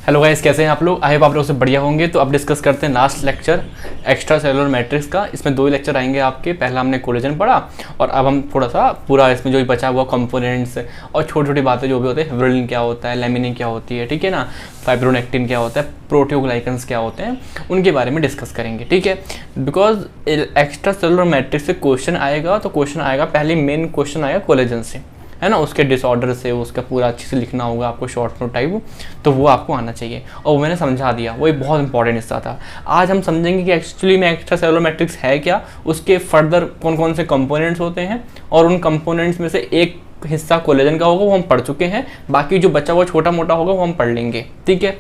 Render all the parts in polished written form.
Hello guys, कैसे हैं आप लोग? आई होप आप लोग से बढ़िया होंगे। तो अब डिस्कस करते हैं last lecture extra cellular matrix का। इसमें 2 ही लेक्चर आएंगे आपके। पहला हमने कोलेजन पढ़ा और अब हम थोड़ा सा पूरा इसमें जो भी बचा हुआ कंपोनेंट्स और छोटी छोटी बातें जो भी होते हैं, फिब्रिलिन क्या होता है, लैमिनिन क्या होती है, ठीक है ना, फाइब्रोनेक्टिन क्या होता है, प्रोटियोग्लाइकन्स क्या होते हैं, उनके बारे में डिस्कस करेंगे, ठीक है। बिकॉज एक्स्ट्रा सेलुलर मैट्रिक्स से क्वेश्चन आएगा, तो क्वेश्चन आएगा, पहले मेन क्वेश्चन आएगा कोलेजन से, है ना, उसके डिसऑर्डर से, उसका पूरा अच्छे से लिखना होगा आपको शॉर्ट नोट टाइप, तो वो आपको आना चाहिए। और वो मैंने समझा दिया, वो एक बहुत इंपॉर्टेंट हिस्सा था। आज हम समझेंगे कि एक्चुअली में एक्स्ट्रा सेलुलर मैट्रिक्स है क्या, उसके फर्दर कौन कौन से कंपोनेंट्स होते हैं, और उन कंपोनेंट्स में से एक हिस्सा कोलेजन का होगा, वो हम पढ़ चुके हैं। बाकी जो बचा हुआ छोटा मोटा होगा वो हम पढ़ लेंगे, ठीक है।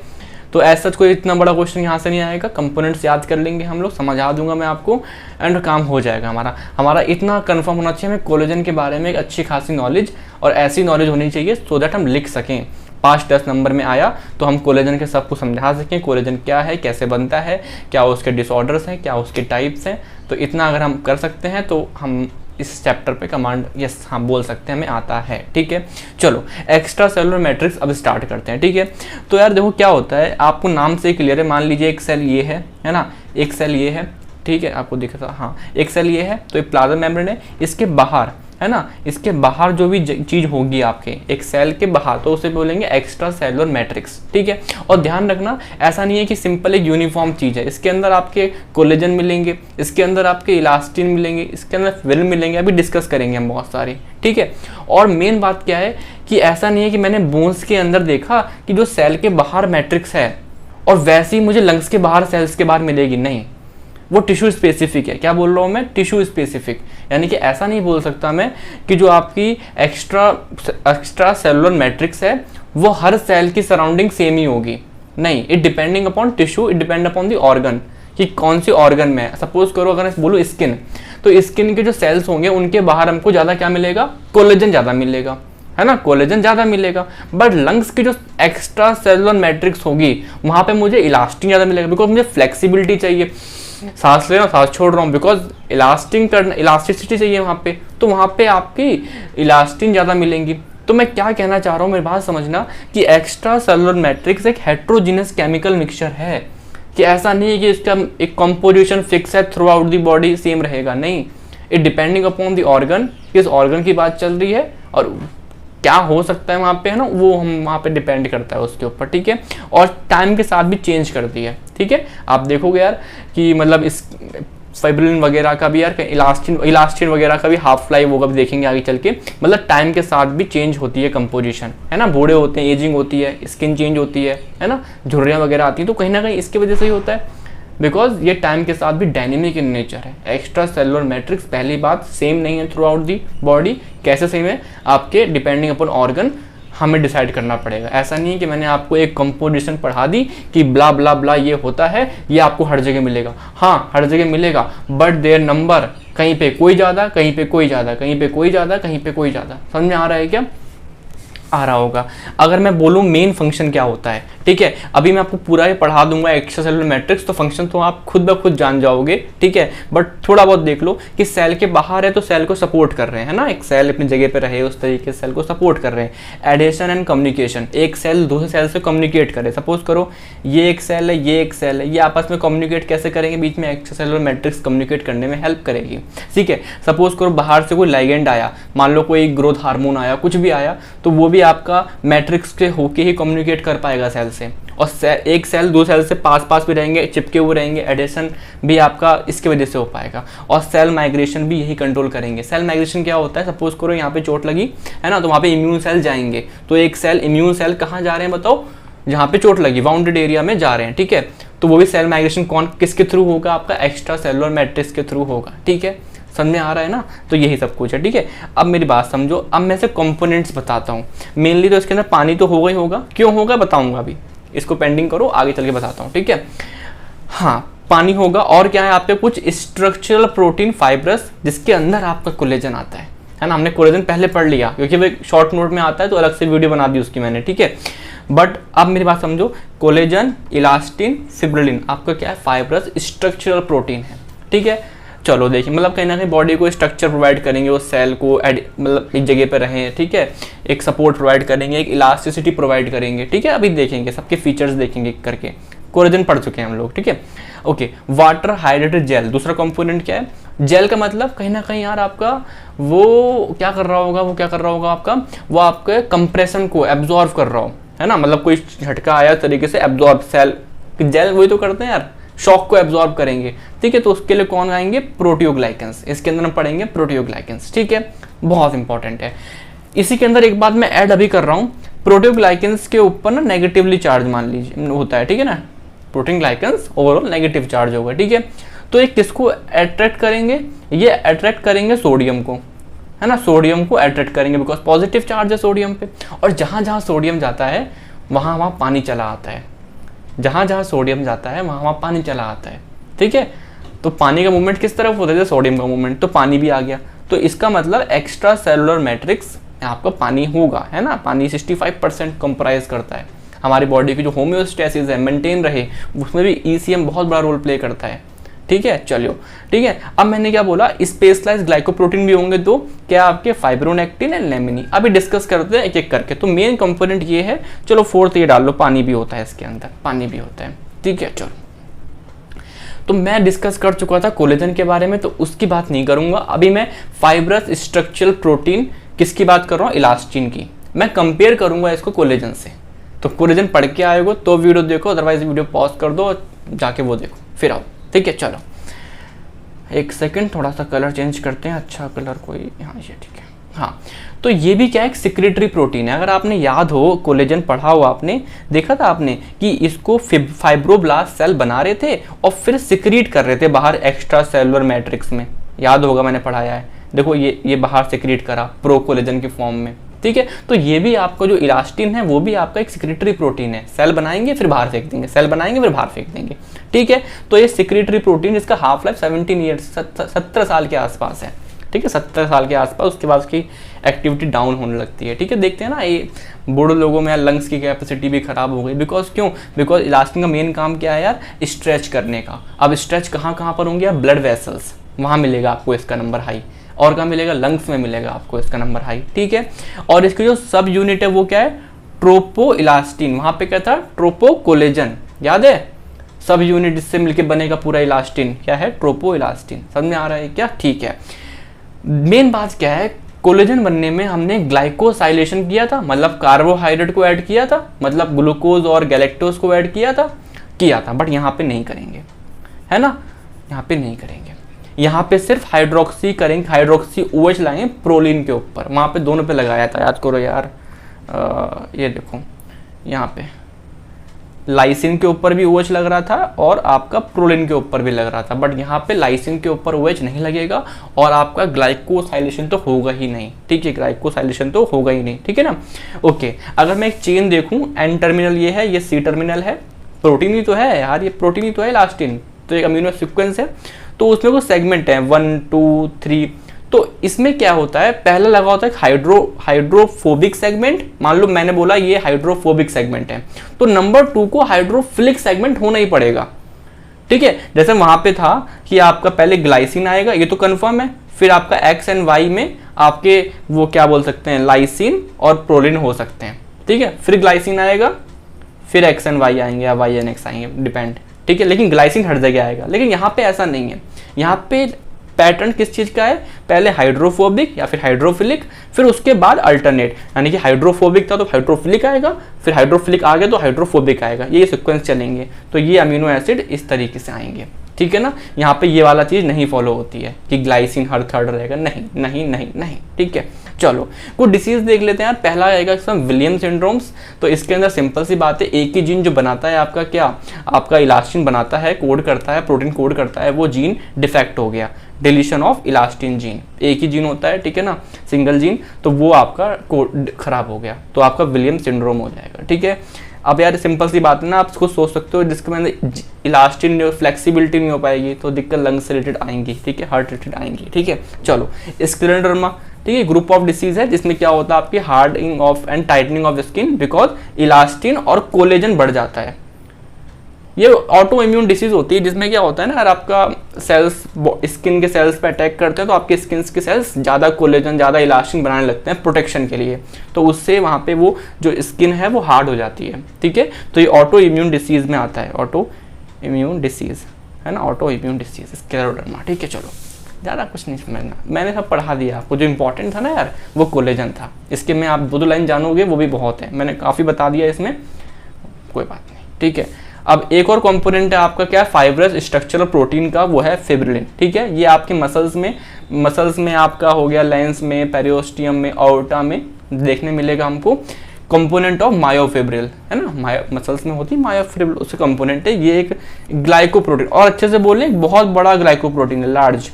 तो ऐसा कोई इतना बड़ा क्वेश्चन यहाँ से नहीं आएगा। कंपोनेंट्स याद कर लेंगे हम लोग, समझा दूंगा मैं आपको, एंड काम हो जाएगा हमारा इतना कंफर्म होना चाहिए हमें कोलेजन के बारे में एक अच्छी खासी नॉलेज, और ऐसी नॉलेज होनी चाहिए सो दैट हम लिख सकें। 5-10 नंबर में आया तो हम कोलेजन के सब कुछ समझा सकें, कोलेजन क्या है, कैसे बनता है, क्या उसके डिसऑर्डर्स हैं, क्या उसके टाइप्स हैं। तो इतना अगर हम कर सकते हैं तो हम इस चैप्टर पे कमांड यस हम बोल सकते हैं हमें आता है, ठीक है। चलो एक्स्ट्रा सेलुलर मैट्रिक्स अब स्टार्ट करते हैं, ठीक है। तो यार देखो क्या होता है, आपको नाम से क्लियर है। मान लीजिए एक सेल ये है ना, एक सेल ये है, ठीक है, आपको दिख रहा, हाँ, एक सेल ये है, तो एक प्लाज्मा मेम्ब्रेन है, इसके बाहर, है ना, इसके बाहर जो भी चीज़ होगी आपके एक सेल के बाहर, तो उसे बोलेंगे एक्स्ट्रा सेलुलर मैट्रिक्स, ठीक है। और ध्यान रखना, ऐसा नहीं है कि सिंपल एक यूनिफॉर्म चीज़ है। इसके अंदर आपके कोलेजन मिलेंगे, इसके अंदर आपके इलास्टिन मिलेंगे, इसके अंदर फिब्रिलिन मिलेंगे, अभी डिस्कस करेंगे हम बहुत सारी, ठीक है। और मेन बात क्या है कि ऐसा नहीं है कि मैंने बोन्स के अंदर देखा कि जो सेल के बाहर मैट्रिक्स है और वैसे ही मुझे लंग्स के बाहर, सेल्स के बाहर मिलेगी, नहीं, वो टिश्यू स्पेसिफिक है। क्या बोल रहा हूँ मैं? टिश्यू स्पेसिफिक, यानी कि ऐसा नहीं बोल सकता मैं कि जो आपकी एक्स्ट्रा सेलुलर मैट्रिक्स है वो हर सेल की सराउंडिंग सेम ही होगी, नहीं। It depending upon tissue, it depend upon the organ, कि कौन सी ऑर्गन में है। सपोज करो अगर मैं बोलूँ स्किन, तो स्किन के जो सेल्स होंगे उनके बाहर हमको ज़्यादा क्या मिलेगा, कोलेजन ज़्यादा मिलेगा, है ना, कोलेजन ज़्यादा मिलेगा। बट लंग्स की जो एक्स्ट्रा सेलुलर मैट्रिक्स होगी वहाँ पे मुझे इलास्टिन ज़्यादा मिलेगा, बिकॉज मुझे फ्लेक्सिबिलिटी चाहिए, सांस ले रहा हूँ, सांस छोड़ रहा हूँ, बिकॉज इलास्टिसिटी चाहिए वहाँ पे, तो वहाँ पे आपकी इलास्टिन ज़्यादा मिलेंगी। तो मैं क्या कहना चाह रहा हूँ, मेरी बात समझना, कि एक्स्ट्रा सेलुलर मैट्रिक्स एक हेट्रोजीनियस केमिकल मिक्सचर है, कि ऐसा नहीं है कि इसका एक कंपोजिशन फिक्स है through out the body same रहेगा, नहीं। It depending upon the organ, किस ऑर्गन की बात चल रही है और क्या हो सकता है वहाँ पे, है ना, वो हम वहाँ पे डिपेंड करता है उसके ऊपर, ठीक है। और टाइम के साथ भी चेंज करती है, ठीक है। आप देखोगे यार कि मतलब इस फाइब्रिलिन वगैरह का भी यार, इलास्टिन वगैरह का भी हाफ लाइफ होगा, भी देखेंगे आगे चल के, मतलब टाइम के साथ भी चेंज होती है कंपोजिशन, है ना। बूढ़े होते हैं, एजिंग होती है, स्किन चेंज होती है ना, झुर्रियाँ वगैरह आती हैं, तो कहीं ना कहीं इसकी वजह से ही होता है, बिकॉज ये टाइम के साथ भी डायनेमिक इन नेचर है। एक्स्ट्रा सेलुलर मैट्रिक्स पहली बात सेम नहीं है थ्रू आउट दी बॉडी। कैसे सेम है? आपके डिपेंडिंग अपॉन ऑर्गन हमें डिसाइड करना पड़ेगा। ऐसा नहीं है कि मैंने आपको एक कंपोजिशन पढ़ा दी कि ब्ला ब्ला ब्ला ये होता है, ये आपको हर जगह मिलेगा। हाँ, हर जगह मिलेगा, बट देयर नंबर, कहीं पे कोई ज़्यादा, कहीं पे कोई ज़्यादा, कहीं पे कोई ज़्यादा, कहीं पे कोई ज़्यादा। समझ में आ रहा है क्या? आ रहा होगा। अगर मैं बोलूँ मेन फंक्शन क्या होता है, ठीक है, अभी मैं आपको पूरा ही पढ़ा दूंगा एक्स्ट्रा सेलुलर मैट्रिक्स, तो फंक्शन तो आप खुद ब खुद जान जाओगे, ठीक है। बट थोड़ा बहुत देख लो कि सेल के बाहर है तो सेल को सपोर्ट कर रहे हैं, है ना, एक सेल अपनी जगह पे रहे उस तरीके से सेल को सपोर्ट कर रहे हैं। एडेशन एंड कम्युनिकेशन, एक सेल दूसरे सेल से कम्युनिकेट करे। सपोज करो ये एक सेल है, ये एक सेल है, ये आपस में कम्युनिकेट कैसे करेंगे, बीच में एक्स्ट्रा सेलुलर मैट्रिक्स कम्युनिकेट करने में हेल्प करेगी, ठीक है। सपोज करो बाहर से कोई लाइगेंड आया, मान लो कोई ग्रोथ हार्मोन आया, कुछ भी आया, तो वो भी आपका मैट्रिक्स के होके ही कम्युनिकेट कर पाएगा सेल से। और एक सेल दो सेल से पास भी रहेंगे, चिपके हुए रहेंगे। एडिशन भी आपका इसकी वजह से हो पाएगा। और सेल माइग्रेशन भी यही कंट्रोल करेंगे। सेल माइग्रेशन क्या होता है? सपोज करो यहाँ पे चोट लगी, है ना, तो वहाँ पे इम्यून सेल जाएंगे, तो एक सेल इम्यून सेल कहाँ जा रहे हैं बताओ? जहाँ पे चोट लगी, बाउंडेड एरिया में जा रहे हैं, ठीक है। तो वो भी सेल माइग्रेशन कौन किसके थ्रू होगा? आपका एक्स्ट्रा सेलुलर मैट्रिक्स के थ्रू होगा, ठीक है। समझ में आ रहा है ना? तो यही सब कुछ है, ठीक है। अब मेरी बात समझो, अब मैं से कंपोनेंट्स बताता हूँ। मेनली तो इसके अंदर पानी तो होगा ही होगा, क्यों होगा बताऊंगा अभी, इसको पेंडिंग करो, आगे चल के बताता हूँ, ठीक है। हाँ, पानी होगा, और क्या है आपके कुछ स्ट्रक्चरल प्रोटीन फाइब्रस जिसके अंदर आपका कोलेजन आता है ना। हमने कोलेजन पहले पढ़ लिया क्योंकि वो शॉर्ट नोट में आता है, तो अलग से वीडियो बना दी उसकी मैंने, ठीक है। बट अब मेरी बात समझो, कोलेजन, इलास्टिन, फिब्रिलिन आपका क्या है? फाइब्रस स्ट्रक्चरल प्रोटीन है, ठीक है। चलो देखिए, मतलब कहीं ना कहीं बॉडी को स्ट्रक्चर प्रोवाइड करेंगे, उस सेल को मतलब एक जगह पर रहें, ठीक है, एक सपोर्ट प्रोवाइड करेंगे, एक इलास्टिसिटी प्रोवाइड करेंगे, ठीक है। अभी देखेंगे सबके फीचर्स देखेंगे करके, कोलेजन पढ़ चुके हैं हम लोग, ठीक है। ओके, वाटर हाइड्रेटेड जेल, दूसरा कंपोनेंट क्या है? जेल का मतलब कहीं ना कहीं यार आपका वो क्या कर रहा होगा आपका, वो आपके कंप्रेशन को एब्जॉर्व कर रहा हो, है ना, मतलब कोई झटका आया तरीके से एब्जॉर्ब, सेल जेल वही तो करते हैं यार, शॉक को एब्जॉर्ब करेंगे, ठीक है। तो उसके लिए कौन आएंगे? प्रोटियोग्लाइकेंस, इसके अंदर हम पढ़ेंगे प्रोटियोग्लाइकेंस, ठीक है, बहुत इंपॉर्टेंट है। इसी के अंदर एक बात मैं ऐड अभी कर रहा हूँ, प्रोटियोग्लाइकेंस के ऊपर ना नेगेटिवली चार्ज मान लीजिए होता है, ठीक है ना, प्रोटियोग्लाइकेंस ओवरऑल नेगेटिव चार्ज होगा, ठीक है। तो ये किसको अट्रैक्ट करेंगे? ये अट्रैक्ट करेंगे सोडियम को, है ना, सोडियम को अट्रैक्ट करेंगे बिकॉज पॉजिटिव चार्ज है सोडियम पे। और जहाँ जहाँ सोडियम जाता है वहाँ वहाँ पानी चला आता है, जहाँ जहाँ सोडियम जाता है वहाँ वहाँ पानी चला आता है, ठीक है। तो पानी का मूवमेंट किस तरफ होता है? सोडियम का मूवमेंट, तो पानी भी आ गया। तो इसका मतलब एक्स्ट्रा सेलुलर मैट्रिक्स आपका पानी होगा, है ना, पानी 65% कंप्राइज करता है। हमारी बॉडी की जो होम्योस्टेसिस है मेंटेन रहे, उसमें भी ECM बहुत बड़ा रोल प्ले करता है, ठीक है। चलिए, ठीक है। अब मैंने क्या बोला, स्पेशलाइज्ड ग्लाइकोप्रोटीन भी होंगे, तो क्या आपके फाइब्रोनेक्टिन एंड लेमिनी। अभी डिस्कस करते हैं एक एक करके। तो मेन कंपोनेंट ये है, चलो फोर्थ ये डाल लो, पानी भी होता है इसके अंदर, पानी भी होता है, ठीक है। चलो, तो मैं डिस्कस कर चुका था कोलेजन के बारे में, तो उसकी बात नहीं करूंगा। अभी मैं फाइब्रस स्ट्रक्चरल प्रोटीन किसकी बात कर रहा हूँ? इलास्टिन की। मैं कंपेयर करूंगा इसको कोलेजन से। तो कोलेजन पढ़ के आएगो तो वीडियो देखो, अदरवाइज वीडियो पॉज कर दो और जाके वो देखो, फिर आओ, ठीक है। चलो एक सेकंड, थोड़ा सा कलर चेंज करते हैं, अच्छा कलर कोई, हाँ ये ठीक है। हाँ, तो ये भी क्या है? एक सिक्रेटरी प्रोटीन है। अगर आपने याद हो कोलेजन पढ़ा हो, आपने देखा था आपने कि इसको फाइब्रोब्लास्ट सेल बना रहे थे और फिर सिक्रीट कर रहे थे बाहर एक्स्ट्रा सेलुलर मैट्रिक्स में, याद होगा मैंने पढ़ाया है। देखो ये बाहर सिक्रीट करा प्रो कोलेजन के फॉर्म में, ठीक है। तो ये भी आपका जो इलास्टिन है वो भी आपका एक सिक्रेटरी प्रोटीन है, सेल बनाएंगे फिर बाहर फेंक देंगे, सेल बनाएंगे फिर बाहर फेंक देंगे, ठीक है। तो ये सिक्रेटरी प्रोटीन, जिसका हाफ लाइफ 17 ईयर्स 70 साल के आसपास है, ठीक है, 70 साल के आसपास। उसके बाद उसकी एक्टिविटी डाउन होने लगती है, ठीक है। देखते हैं ना, ये बूढ़े लोगों में लंग्स की कैपेसिटी भी खराब हो गई, बिकॉज क्यों? बिकॉज इलास्टिन का मेन काम क्या है यार? स्ट्रेच करने का। अब स्ट्रेच कहाँ कहाँ पर होंगे? ब्लड वेसल्स, वहाँ मिलेगा आपको इसका नंबर हाई, और कहाँ मिलेगा? लंग्स में मिलेगा आपको इसका नंबर हाई, ठीक है। और इसकी जो सब यूनिट है वो क्या है? ट्रोपो इलास्टिन। वहाँ पे क्या था? ट्रोपो कोलेजन, याद है? सब यूनिट इससे मिलकर बनेगा पूरा इलास्टिन, क्या है? ट्रोपो इलास्टिन। समझ में आ रहा है क्या? ठीक है। मेन बात क्या है? कोलेजन बनने में हमने ग्लाइकोसाइलेशन किया था, मतलब कार्बोहाइड्रेट को ऐड किया था, मतलब ग्लूकोज और गैलेक्टोज को ऐड किया था, बट यहाँ पे नहीं करेंगे, है ना, यहाँ पे नहीं करेंगे। यहाँ पे सिर्फ हाइड्रोक्सी करेंगे, हाइड्रोक्सी OH लाएंगे प्रोलिन के ऊपर, वहाँ पे दोनों पे लगाया था, याद करो यार। ये देखो यहाँ पे लाइसिन के ऊपर भी OH लग रहा था और आपका प्रोलिन के ऊपर भी लग रहा था, बट यहाँ पे लाइसिन के ऊपर OH नहीं लगेगा और आपका ग्लाइकोसाइलेशन तो होगा ही नहीं, ठीक है, ग्लाइकोसाइलेशन तो होगा ही नहीं, ठीक है ना। ओके, अगर मैं एक चेन देखूँ, N टर्मिनल ये है, ये C टर्मिनल है, प्रोटीन ही तो है यार, ये प्रोटीन ही तो है इलास्टिन, तो एक अमीनो सीक्वेंस है, तो उसमें कुछ सेगमेंट है 1 2 3। तो इसमें क्या होता है? पहला लगा होता है हाइड्रोफोबिक सेगमेंट, मान लो मैंने बोला ये हाइड्रोफोबिक सेगमेंट है, तो नंबर 2 को हाइड्रोफिलिक सेगमेंट होना ही पड़ेगा, ठीक है। जैसे वहां पे था कि आपका पहले ग्लाइसिन आएगा, ये तो कंफर्म है, फिर आपका X एंड Y में आपके वो क्या बोल सकते हैं, लाइसिन और प्रोलिन हो सकते हैं, ठीक है। फिर ग्लाइसिन आएगा, फिर X एंड Y आएंगे या Y एंड X आएंगे, डिपेंड, ठीक है, लेकिन ग्लाइसिन हर जगह आएगा। लेकिन यहाँ पे ऐसा नहीं है, यहाँ पे पैटर्न किस चीज़ का है? पहले हाइड्रोफोबिक या फिर हाइड्रोफिलिक, फिर उसके बाद अल्टरनेट, यानी कि हाइड्रोफोबिक था तो हाइड्रोफिलिक आएगा, फिर हाइड्रोफिलिक आ गया तो हाइड्रोफोबिक आएगा, ये सीक्वेंस चलेंगे। तो ये अमीनो एसिड इस तरीके से आएंगे, ठीक है ना। यहाँ पे ये वाला चीज़ नहीं फॉलो होती है कि ग्लाइसिन हर थर्ड रहेगा, नहीं नहीं नहीं नहीं, ठीक है। चलो कुछ डिसीज देख लेते हैं यार। पहला आएगा इसमें विलियम सिंड्रोम्स। तो इसके अंदर सिंपल सी बात है, एक ही जीन जो बनाता है आपका, क्या आपका इलास्टिन बनाता है, कोड करता है, प्रोटीन कोड करता है, वो जीन डिफेक्ट हो गया, डिलीशन ऑफ इलास्टिन जीन। एक ही जीन होता है, ठीक है ना, सिंगल जीन, तो वो आपका कोड खराब हो गया, तो आपका विलियम सिंड्रोम हो जाएगा, ठीक है। अब यार सिंपल सी बात है ना, आप खुद सोच सकते हो, जिसके अंदर इलास्टिन फ्लेक्सिबिलिटी नहीं हो पाएगी तो दिक्कत लंग से रिलेटेड आएंगी, ठीक है, हार्ट रिलेटेड आएंगी, ठीक है। चलो स्क्लेरोडर्मा, ठीक है, ग्रुप ऑफ डिसीज है जिसमें क्या होता है आपकी hardening of and tightening of skin because elastin और कोलेजन बढ़ जाता है, ये ऑटो इम्यून डिसीज होती है जिसमें क्या होता है ना, अगर आपका सेल्स स्किन के सेल्स पे अटैक करते हैं तो आपके स्किन के सेल्स ज़्यादा कोलेजन, ज़्यादा इलास्टिक बनाने लगते हैं प्रोटेक्शन के लिए, तो उससे वहाँ पे वो जो स्किन है वो हार्ड हो जाती है, ठीक है। तो ये ऑटो इम्यून डिसीज़ में आता है, ऑटो इम्यून डिसीज़ है ना, ऑटो इम्यून डिसीज़ स्क्लेरोडर्मा, ठीक है। चलो ज़्यादा कुछ नहीं समझना, मैंने सब पढ़ा दिया आपको, जो इंपॉर्टेंट था ना यार वो कोलेजन था, इसके में आप दो लाइन जानोगे वो भी बहुत है, मैंने काफ़ी बता दिया इसमें, कोई बात नहीं, ठीक है। अब एक और कंपोनेंट है आपका क्या है, फाइब्रस स्ट्रक्चरल प्रोटीन का, वो है फिब्रिलिन, ठीक है। ये आपके मसल्स में आपका हो गया, लेंस में, पेरियोस्टियम में, ऑर्टा में देखने मिलेगा हमको, कंपोनेंट ऑफ मायोफिब्रिल है ना, मसल्स में होती है मायोफिब्रिल, उसके कंपोनेंट है, ये एक ग्लाइकोप्रोटीन, और अच्छे से बोलें एक बहुत बड़ा ग्लाइकोप्रोटीन है, लार्ज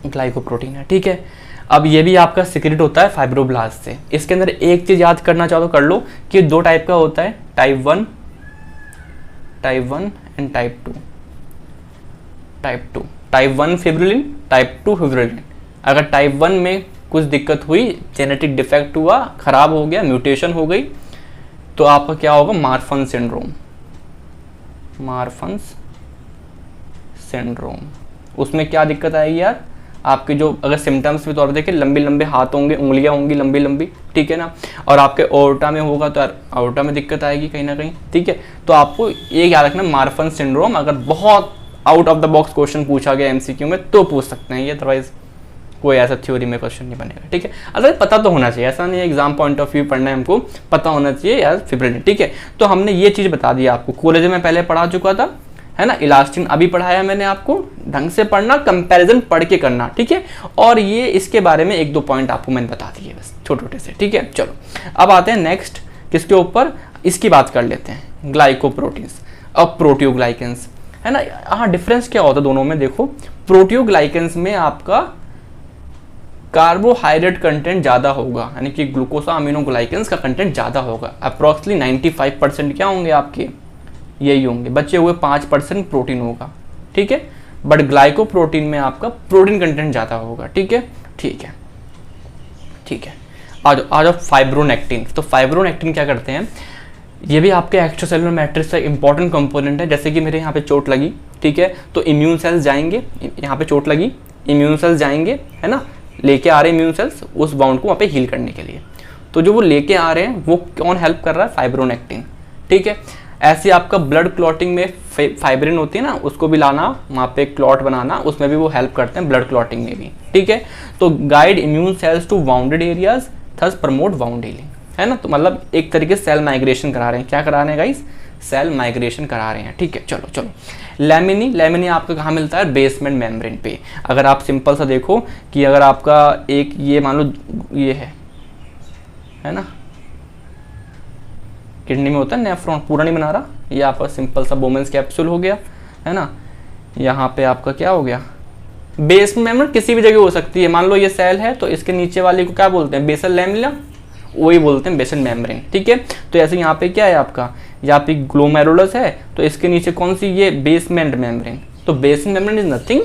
ग्लाइकोप्रोटीन है, ठीक है। अब ये भी आपका सिक्रेट होता है फाइब्रोब्लास्ट से। इसके अंदर एक चीज याद करना चाहो तो कर लो कि दो टाइप का होता है, type 1 and type 2। Type 1 fibrillin, type 2 fibrillin. अगर टाइप 1 में कुछ दिक्कत हुई, जेनेटिक डिफेक्ट हुआ, खराब हो गया, म्यूटेशन हो गई, तो आपका क्या होगा, मार्फन सिंड्रोम। उसमें क्या दिक्कत आएगी यार, आपके जो अगर सिम्टम्स के तौर पर देखें, लंबे लंबे हाथ होंगे, उंगलियां होंगी लंबी लंबी, ठीक है ना, और आपके ओर्टा में होगा तो ओर्टा में दिक्कत आएगी कहीं ना कहीं, ठीक है। तो आपको ये याद रखना, मार्फन सिंड्रोम, अगर बहुत out of the box question पूछा गया एमसीक्यू में तो पूछ सकते हैं ये, अदरवाइज कोई ऐसा थ्योरी में क्वेश्चन नहीं बनेगा, ठीक है। अगर पता तो होना चाहिए, ऐसा नहीं है एग्जाम पॉइंट ऑफ व्यू पढ़ना है हमको, पता होना चाहिए यार फिब्रिलिन, ठीक है। तो हमने ये चीज़ बता दी आपको, कोलेजन में पहले पढ़ा चुका था है ना, इलास्टिन अभी पढ़ाया मैंने आपको, ढंग से पढ़ना, कंपैरिजन पढ़ के करना, ठीक है। और ये इसके बारे में एक दो पॉइंट आपको मैंने बता दिए बस छोटे छोटे से, ठीक है। चलो अब आते हैं नेक्स्ट किसके ऊपर, इसकी बात कर लेते हैं, ग्लाइकोप्रोटीन्स और प्रोटियोग्लाइकेंस, है ना। हाँ, डिफरेंस क्या होता है दोनों में, देखो प्रोटियोग्लाइकेंस में आपका कार्बोहाइड्रेट कंटेंट ज़्यादा होगा, यानी कि ग्लूकोसा अमीनोग्लाइकेंस का कंटेंट ज़्यादा होगा, अप्रॉक्सिमेटली 95% क्या होंगे आपके, यही होंगे, बचे हुए 5% प्रोटीन होगा, ठीक है। बट ग्लाइकोप्रोटीन में आपका प्रोटीन कंटेंट ज़्यादा होगा, ठीक है, ठीक है, ठीक है। आज फाइब्रोनेक्टिन, तो फाइब्रोनेक्टिन क्या करते हैं, ये भी आपके एक्स्ट्रासेलुलर मैट्रिक्स का इंपॉर्टेंट कंपोनेंट है। जैसे कि मेरे यहाँ पे चोट लगी, ठीक है, तो इम्यून सेल्स जाएंगे, यहाँ पे चोट लगी, इम्यून सेल्स जाएंगे, है ना, लेके आ रहे हैं इम्यून सेल्स उस बाउंड को वहाँ पे हील करने के लिए, तो जो वो लेके आ रहे हैं वो कौन हेल्प कर रहा है, फाइब्रोनेक्टिन, ठीक है। ऐसे आपका ब्लड क्लॉटिंग में फाइब्रिन होती है ना, उसको भी लाना, वहाँ पे क्लॉट बनाना, उसमें भी वो हेल्प करते हैं, ब्लड क्लॉटिंग में भी, ठीक है। तो guide immune cells to wounded areas, thus promote wound healing, है ना। तो मतलब एक तरीके से सेल माइग्रेशन करा रहे हैं, क्या करा रहे हैं गाइस, सेल माइग्रेशन करा रहे हैं, ठीक है। चलो लैमिनी आपको कहाँ मिलता है, बेसमेंट मेम्ब्रेन पे। अगर आप सिंपल सा देखो कि अगर आपका एक ये मान लो ये है ना, किडनी में होता है नेफ्रॉन, पूरा नहीं बना रहा, ये आपका सिंपल सा बोमेंस कैप्सूल हो गया, है ना। यहाँ पे आपका क्या हो गया, बेसमेंट मेम्ब्रेन किसी भी जगह हो सकती है, मान लो ये सेल है तो इसके नीचे वाले को क्या बोलते हैं, बेसल लैमेला, वही बोलते हैं बेसल मेम्ब्रेन, ठीक है। तो ऐसे यहाँ पे क्या है आपका, यहाँ पे ग्लोमेरुलस है, तो इसके नीचे कौन सी, ये बेसमेंट मेम्ब्रेन। तो बेसमेंट मेम्ब्रेन इज नथिंग,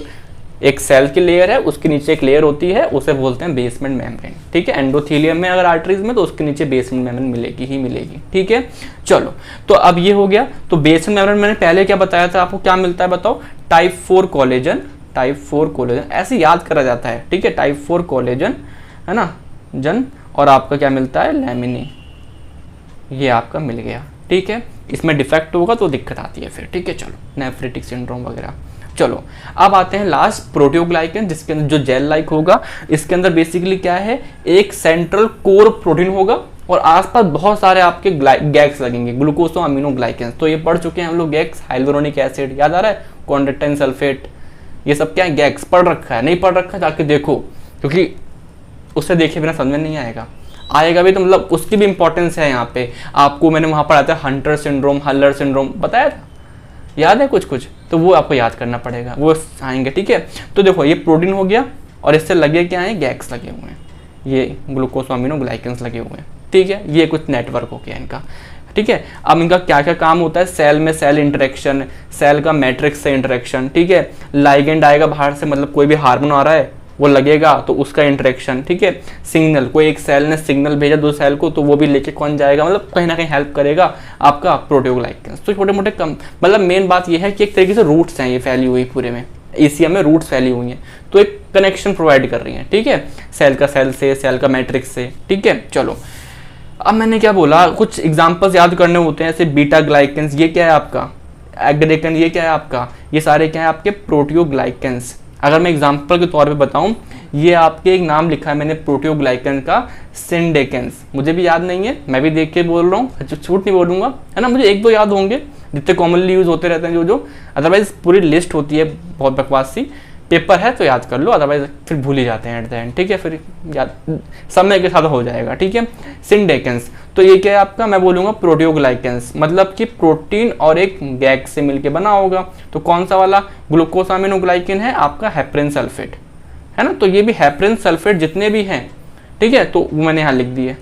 एक सेल की लेयर है, उसके नीचे एक लेयर होती है, उसे बोलते हैं बेसमेंट मेम्ब्रेन, ठीक है। एंडोथेलियम में अगर आर्टरीज में, तो उसके नीचे बेसमेंट मेम्ब्रेन मिलेगी ही मिलेगी, ठीक है। चलो तो अब ये हो गया, तो बेसमेंट मेम्ब्रेन मैंने पहले क्या बताया था आपको, क्या मिलता है बताओ, टाइप 4 कोलेजन, ऐसे याद करा जाता है, ठीक है, टाइप 4 कोलेजन, है ना, और आपका क्या मिलता है, लैमिनी, ये आपका मिल गया, ठीक है। इसमें डिफेक्ट होगा तो दिक्कत आती है फिर, ठीक है। चलो नेफ्रेटिक सिंड्रोम वगैरह। चलो अब आते हैं लास्ट, प्रोटियोग्लाइकन, जिसके अंदर जो जेल लाइक होगा, इसके अंदर बेसिकली क्या है, एक सेंट्रल कोर प्रोटीन होगा और आसपास बहुत सारे आपके गैग्स लगेंगे, ग्लूकोसो अमीनोग्लाइकेंस, तो ये पढ़ चुके हैं हम लोग गैग्स, हाइलुरोनिक एसिड याद आ रहा है, कॉन्डेक्टाइन सल्फेट, ये सब क्या है, गैग्स, पढ़ रखा है, नहीं पढ़ रखा जाके देखो, क्योंकि उससे देखे बिना समझ में नहीं आएगा भी, तो मतलब उसकी भी इंपॉर्टेंस है यहाँ पे। आपको मैंने वहाँ पढ़ा था हंटर सिंड्रोम, हलर सिंड्रोम बताया था, याद है कुछ, तो वो आपको याद करना पड़ेगा, वो आएंगे, ठीक है। तो देखो ये प्रोटीन हो गया और इससे लगे क्या है, गैग्स लगे हुए हैं, ये ग्लूकोसोअमीनोग्लाइकेंस लगे हुए हैं, ठीक है। ये कुछ नेटवर्क हो गया इनका, ठीक है। अब इनका क्या क्या काम होता है, सेल में सेल इंटरेक्शन, सेल का मैट्रिक्स से इंटरेक्शन, ठीक है। लाइगेंड आएगा बाहर से, मतलब कोई भी हार्मोन आ रहा है, वो लगेगा तो उसका इंटरेक्शन, ठीक है। सिग्नल, कोई एक सेल ने सिग्नल भेजा दो सेल को, तो वो भी लेके कौन जाएगा, मतलब कहीं ना कहीं हेल्प करेगा आपका प्रोटियोग्लाइकेंस। तो छोटे मोटे कम, मतलब मेन बात ये है कि एक तरीके से रूट्स हैं ये फैली हुई पूरे में, ईसीएम में रूट्स फैली हुई हैं, तो एक कनेक्शन प्रोवाइड कर रही हैं, ठीक है, सेल का सेल से, सेल का मैट्रिक्स से, ठीक है। चलो अब मैंने क्या बोला, कुछ एग्जांपल्स याद करने होते हैं, जैसे बीटा ग्लाइकेंस, ये क्या है आपका, एग्रेकन, ये क्या है आपका, ये सारे क्या है आपके प्रोटियोग्लाइकेंस। अगर मैं एग्जांपल के तौर पे बताऊं, ये आपके एक नाम लिखा है मैंने प्रोटियोग्लाइकन का, सिंडेकेंस, मुझे भी याद नहीं है, मैं भी देख के बोल रहा हूँ, झूठ नहीं बोलूंगा, है ना, मुझे एक दो याद होंगे जितने कॉमनली यूज होते रहते हैं जो, अदरवाइज पूरी लिस्ट होती है बहुत बकवास सी। पेपर है तो याद कर लो, अदरवाइज फिर भूल ही जाते हैं एट द एंड, ठीक है, फिर याद समय के साथ हो जाएगा, ठीक है। सिंडेकेंस, तो ये क्या है आपका, मैं बोलूँगा प्रोटियोग्लाइकेंस, मतलब कि प्रोटीन और एक गैग से मिलके बना होगा। तो कौन सा वाला, ग्लूकोसामिनोग्लाइकेन है आपका हेपरिन सल्फेट, है ना, तो ये भी हेपरिन सल्फेट जितने भी हैं, ठीक है, तो वो मैंने यहाँ लिख दिए,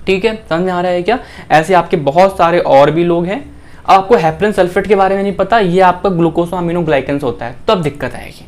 ठीक है, समझ में आ रहा है क्या। ऐसे आपके बहुत सारे और भी लोग हैं, आपको हेपरिन सल्फेट के बारे में नहीं पता, ये आपका ग्लूकोसामिनोग्लाइकेंस होता है, तब दिक्कत आएगी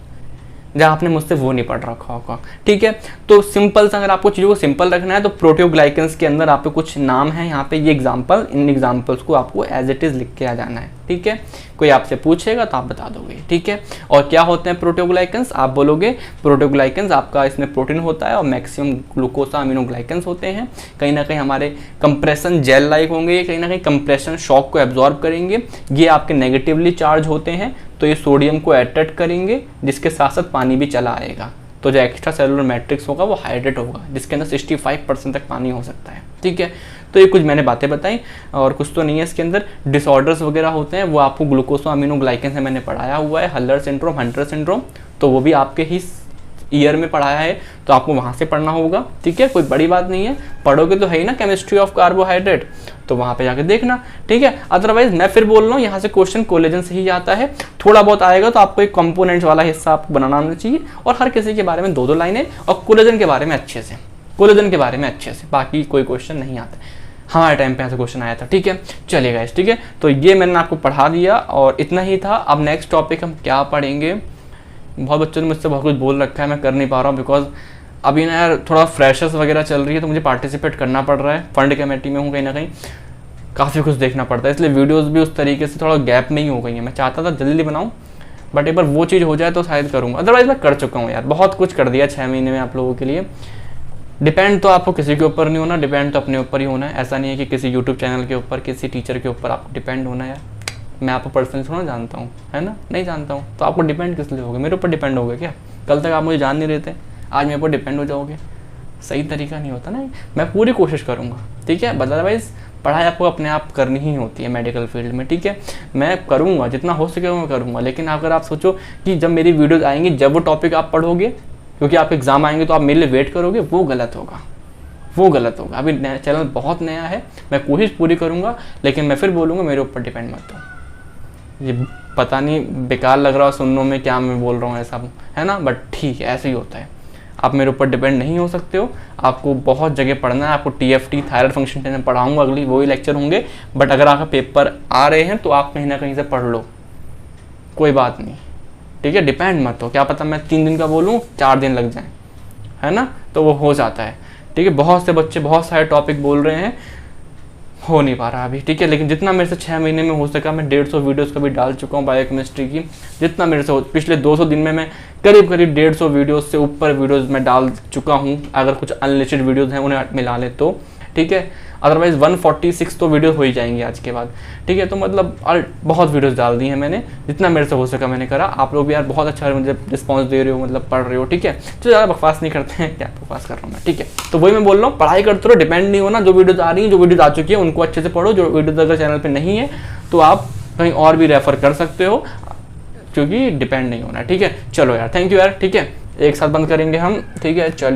जहाँ आपने मुझसे वो नहीं पढ़ रखा होगा, ठीक है। तो सिंपल से अगर आपको चीज़ों को सिंपल रखना है तो प्रोटियोग्लाइकेंस के अंदर आपके कुछ नाम हैं, यहाँ पे ये एग्जांपल, इन एग्जांपल्स को आपको एज इट इज़ लिख के आ जाना है, ठीक है। कोई आपसे पूछेगा तो आप बता दोगे, ठीक है। और क्या होते हैं प्रोटियोग्लाइकेंस, आप बोलोगे प्रोटियोग्लाइकेंस आपका इसमें प्रोटीन होता है और मैक्सिमम ग्लूकोसामिनोग्लाइकेंस होते हैं। कहीं ना कहीं हमारे कंप्रेशन जेल लाइक होंगे, कहीं ना कहीं कंप्रेशन शॉक को एब्जॉर्ब करेंगे, ये आपके नेगेटिवली चार्ज होते हैं, तो ये सोडियम को अट्रैक्ट करेंगे, जिसके साथ साथ पानी भी चला आएगा, तो जो एक्स्ट्रा सेलुलर मैट्रिक्स होगा वो हाइड्रेट होगा, जिसके अंदर 65% तक पानी हो सकता है, ठीक है। तो ये कुछ मैंने बातें बताई, और कुछ तो नहीं है इसके अंदर। डिसऑर्डर्स वगैरह होते हैं वो आपको ग्लूकोसामिनोग्लाइकेन से मैंने पढ़ाया हुआ है, हलर सिंड्रोम, हंटर सिंड्रोम, तो वो भी आपके ही ईयर में पढ़ाया है, तो आपको वहाँ से पढ़ना होगा, ठीक है, कोई बड़ी बात नहीं है, पढ़ोगे तो है ही ना, केमिस्ट्री ऑफ कार्बोहाइड्रेट, तो वहाँ पे जाके देखना, ठीक है। अदरवाइज मैं फिर बोल रहा हूँ, यहाँ से क्वेश्चन कोलेजन से ही आता है, थोड़ा बहुत आएगा तो आपको एक कंपोनेंट्स वाला हिस्सा आपको बनाना आना चाहिए, और हर किसी के बारे में दो दो लाइनें, और कोलेजन के बारे में अच्छे से, कोलेजन के बारे में अच्छे से, बाकी कोई क्वेश्चन नहीं आता। हमारे टाइम पे ऐसा क्वेश्चन आया था, ठीक है, चलिए गाइस, ठीक है। तो ये मैंने आपको पढ़ा दिया और इतना ही था। अब नेक्स्ट टॉपिक हम क्या पढ़ेंगे, बहुत बच्चों ने मुझसे बहुत कुछ बोल रखा है, मैं कर नहीं पा रहा हूँ, बिकॉज अभी ना यार थोड़ा फ्रेशर्स वगैरह चल रही है, तो मुझे पार्टिसिपेट करना पड़ रहा है, फंड कमेटी में हूँ, कहीं ना कहीं काफ़ी कुछ देखना पड़ता है, इसलिए वीडियोस भी उस तरीके से थोड़ा गैप में ही हो गई हैं। मैं चाहता था जल्दी बनाऊँ, बट एक बार वो चीज़ हो जाए तो शायद करूँगा, अदरवाइज मैं कर चुका हूँ यार, बहुत कुछ कर दिया 6 महीने में आप लोगों के लिए। डिपेंड तो आपको किसी के ऊपर नहीं होना, डिपेंड तो अपने ऊपर ही होना है। ऐसा नहीं है कि किसी यूट्यूब चैनल के ऊपर, किसी टीचर के ऊपर आपको डिपेंड होना है। मैं आपको पर्सनली थोड़ा जानता हूँ, है ना, नहीं जानता हूँ, तो आपको डिपेंड किस लिए होगा, मेरे ऊपर डिपेंड होगा क्या? कल तक आप मुझे जान नहीं रहे थे, आज मेरे ऊपर डिपेंड हो जाओगे, सही तरीका नहीं होता ना। मैं पूरी कोशिश करूँगा, ठीक है, अदरवाइज पढ़ाई आपको अपने आप करनी ही होती है मेडिकल फील्ड में, ठीक है। मैं करूँगा जितना हो सके मैं करूँगा, लेकिन अगर आप सोचो कि जब मेरी वीडियोज़ आएंगी जब वो टॉपिक आप पढ़ोगे, क्योंकि आप एग्ज़ाम आएंगे तो आप मेरे लिए वेट करोगे, वो गलत होगा, वो गलत होगा। अभी चैनल बहुत नया है, मैं कोशिश पूरी करूँगा, लेकिन मैं फिर बोलूँगा मेरे ऊपर डिपेंड मत हो। ये पता नहीं बेकार लग रहा है सुनने में क्या मैं बोल रहा हूँ ऐसा, है ना, बट ठीक है, ऐसे ही होता है। आप मेरे ऊपर डिपेंड नहीं हो सकते हो, आपको बहुत जगह पढ़ना है, आपको TFT थायराइड फंक्शन टेस्ट में पढ़ाऊँगा, अगली वही लेक्चर होंगे, बट अगर आपका पेपर आ रहे हैं तो आप कहीं ना कहीं से पढ़ लो, कोई बात नहीं, ठीक है, डिपेंड मत हो। क्या पता मैं 3 दिन का बोलूँ 4 दिन लग जाए, है ना, तो वो हो जाता है, ठीक है। बहुत से बच्चे बहुत सारे टॉपिक बोल रहे हैं, हो नहीं पा रहा अभी, ठीक है, लेकिन जितना मेरे से 6 महीने में हो सका, मैं 150 वीडियोस कभी डाल चुका हूँ बायोकेमिस्ट्री की, जितना मेरे से हो, पिछले 200 दिन में मैं करीब 150 वीडियोस से ऊपर वीडियोस में डाल चुका हूँ, अगर कुछ अनलिस्टेड वीडियोस हैं उन्हें मिला ले तो, ठीक है। अदरवाइज 146 तो वीडियो हो ही जाएंगी आज के बाद, ठीक है। तो मतलब बहुत वीडियोस डाल दी हैं मैंने, जितना मेरे से हो सका मैंने करा। आप लोग भी यार बहुत अच्छा मुझे रिस्पॉन्स दे रहे हो, मतलब पढ़ रहे हो, ठीक है। तो ज़्यादा बकवास नहीं करते हैं, क्या बकवास कर रहा हूँ मैं, ठीक है। तो वही मैं बोल रहा हूँ, पढ़ाई करते रहो, डिपेंड नहीं होना। जो वीडियोज आ रही हैं, जो वीडियोज आ चुकी है, उनको अच्छे से पढ़ो। जो वीडियोज अगर चैनल पर नहीं है तो आप कहीं और भी रेफर कर सकते हो, क्योंकि डिपेंड नहीं होना, ठीक है। चलो यार, थैंक यू यार, ठीक है, एक साथ बंद करेंगे हम, ठीक है, चलिए।